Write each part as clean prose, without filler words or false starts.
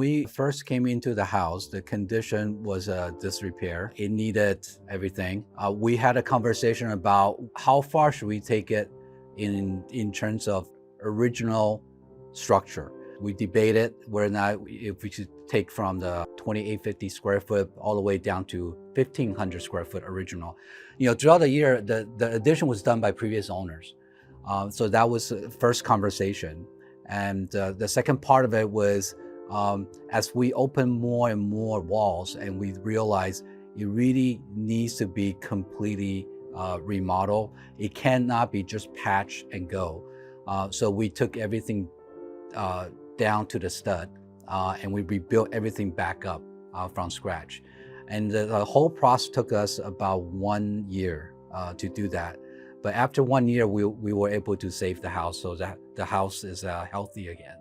we first came into the house, the condition was disrepair. It needed everything. We had a conversation about how far should we take it in terms of original structure. We debated whether or not if we should take from the 2,850 square foot all the way down to 1,500 square foot original. Throughout the year, the addition was done by previous owners. So that was the first conversation. And the second part of it was as we open more and more walls and we realize it really needs to be completely remodeled. It cannot be just patch and go. So we took everything down to the stud and we rebuilt everything back up from scratch. And the whole process took us about 1 year to do that. But after 1 year, we were able to save the house so that the house is healthy again.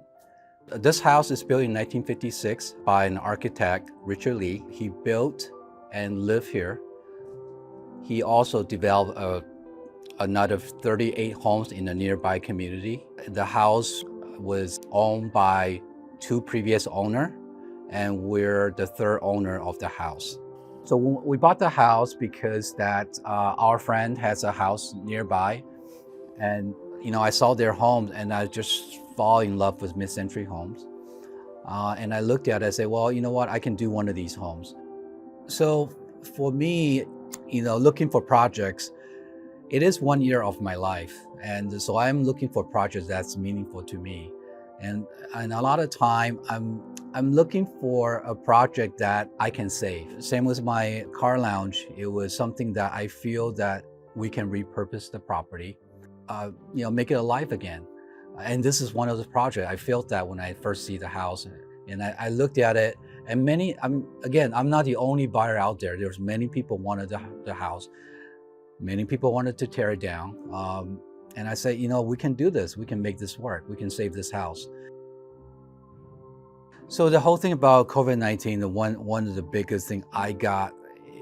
This house is built in 1956 by an architect, Richard Leitch. He built and lived here. He also developed another 38 homes in a nearby community. The house was owned by 2 previous owners, and we're the 3rd owner of the house. So we bought the house because that our friend has a house nearby, and I saw their homes and I just fall in love with mid-century homes. And I looked at it and said, well, you know what, I can do one of these homes. So for me, looking for projects, it is 1 year of my life. And so I'm looking for projects that's meaningful to me. And a lot of time, I'm looking for a project that I can save. Same with my car lounge. It was something that I feel that we can repurpose the property, make it alive again. And this is one of the projects. I felt that when I first see the house, and I looked at it, and I'm not the only buyer out there. There's many people wanted the house. Many people wanted to tear it down. And I said, we can do this. We can make this work. We can save this house. So the whole thing about COVID-19, one of the biggest thing I got,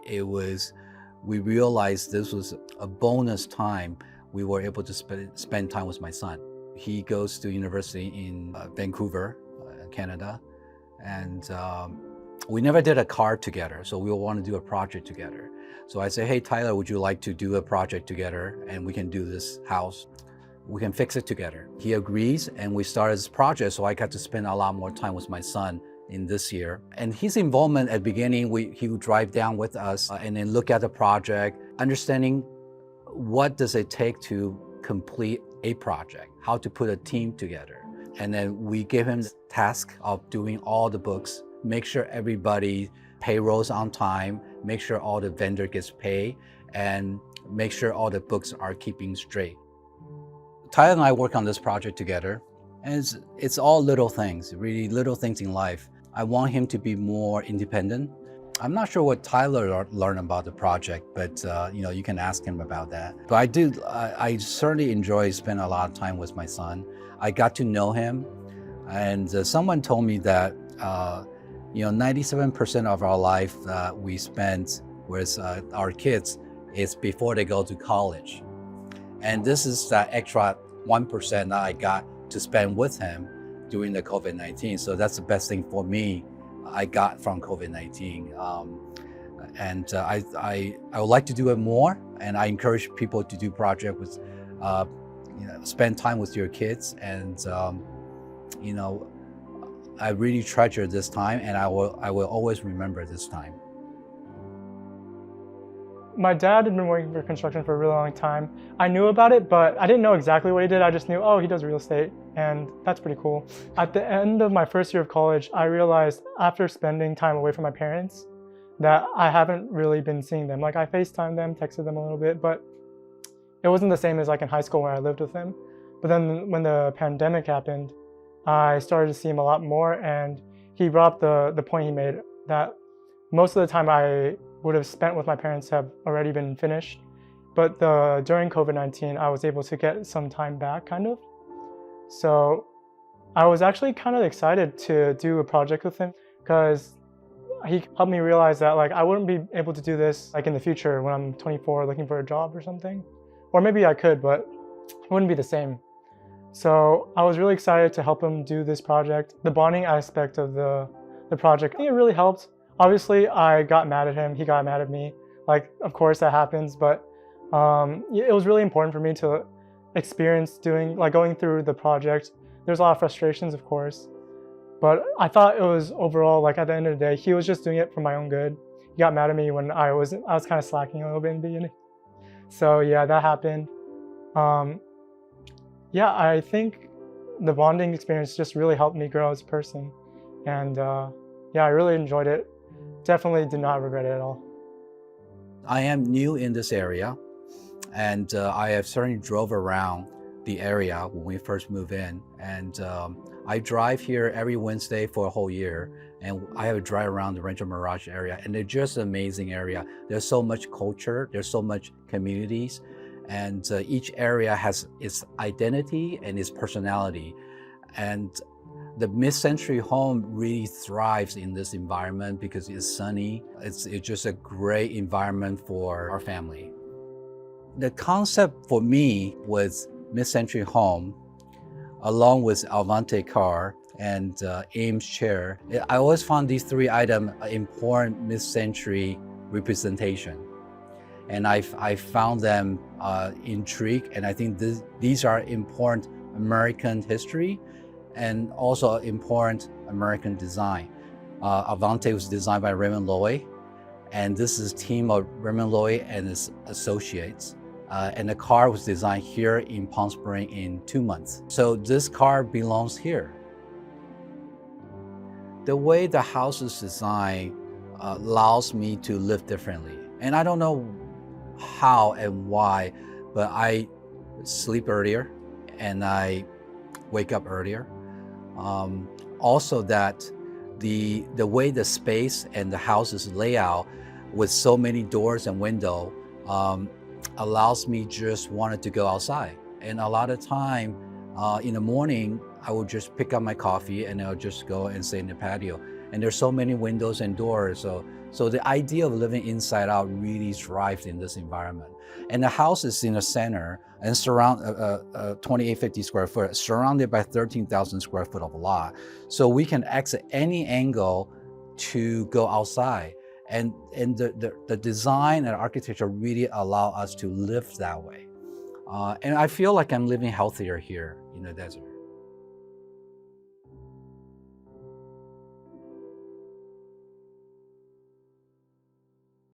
we realized this was a bonus time. We were able to spend time with my son. He goes to university in Vancouver, Canada. And we never did a car together. So we want to do a project together. So I say, hey, Tyler, would you like to do a project together? And we can do this house. We can fix it together. He agrees, and we started this project. So I got to spend a lot more time with my son in this year. And his involvement at the beginning, he would drive down with us and then look at the project, understanding what does it take to complete a project, how to put a team together. And then we give him the task of doing all the books, make sure everybody payrolls on time, make sure all the vendor gets paid, and make sure all the books are keeping straight. Tyler and I work on this project together, and it's all little things, really little things in life. I want him to be more independent. I'm not sure what Tyler learned about the project, but you can ask him about that. But I certainly enjoy spending a lot of time with my son. I got to know him, and someone told me that 97% of our life we spend with our kids is before they go to college. And this is that extra 1% that I got to spend with him during the COVID-19. So that's the best thing for me I got from COVID-19. I would like to do it more, and I encourage people to do projects with, spend time with your kids. And I really treasure this time, and I will always remember this time. My dad had been working for construction for a really long time. I knew about it, but I didn't know exactly what he did. I just knew, oh, he does real estate, and that's pretty cool. At the end of my first year of college, I realized after spending time away from my parents that I haven't really been seeing them. Like I FaceTimed them, texted them a little bit, but it wasn't the same as like in high school where I lived with them. But then when the pandemic happened, I started to see him a lot more, and he brought up the point he made that most of the time I would have spent with my parents have already been finished. But during COVID-19, I was able to get some time back, kind of. So I was actually kind of excited to do a project with him because he helped me realize that like I wouldn't be able to do this like in the future when I'm 24 looking for a job or something. Or maybe I could, but it wouldn't be the same. So I was really excited to help him do this project. The bonding aspect of the the project. I think it really helped. Obviously, I got mad at him. He got mad at me. Like, of course that happens, but it was really important for me to experience going through the project. There's a lot of frustrations, of course, but I thought it was overall, like, at the end of the day, he was just doing it for my own good. He got mad at me when I was kind of slacking a little bit in the beginning. So yeah, that happened. Yeah, I think the bonding experience just really helped me grow as a person. And yeah, I really enjoyed it. Definitely did not regret it at all. I am new in this area, and I have certainly drove around the area when we first moved in. And I drive here every Wednesday for a whole year, and I have a drive around the Rancho Mirage area, and it's just an amazing area. There's so much culture, there's so much communities, and each area has its identity and its personality. And the mid-century home really thrives in this environment because it's sunny. It's just a great environment for our family. The concept for me was mid-century home, along with Avid Car and Ames chair. I always found these three items important mid-century representation. And I found them intrigued, and I think these are important American history and also important American design. Avante was designed by Raymond Loewy, and this is a team of Raymond Loewy and his associates. And the car was designed here in Palm Springs in 2 months. So this car belongs here. The way the house is designed allows me to live differently. And I don't know how and why, but I sleep earlier and I wake up earlier. Also that the way the space and the house is laid out with so many doors and windows allows me just wanted to go outside. And a lot of time in the morning, I would just pick up my coffee and I'll just go and sit in the patio. And there's so many windows and doors. So the idea of living inside out really thrives in this environment. And the house is in the center and surround 2850 square foot, surrounded by 13,000 square foot of lot. So we can exit any angle to go outside. And the design and architecture really allow us to live that way. And I feel like I'm living healthier here in the desert.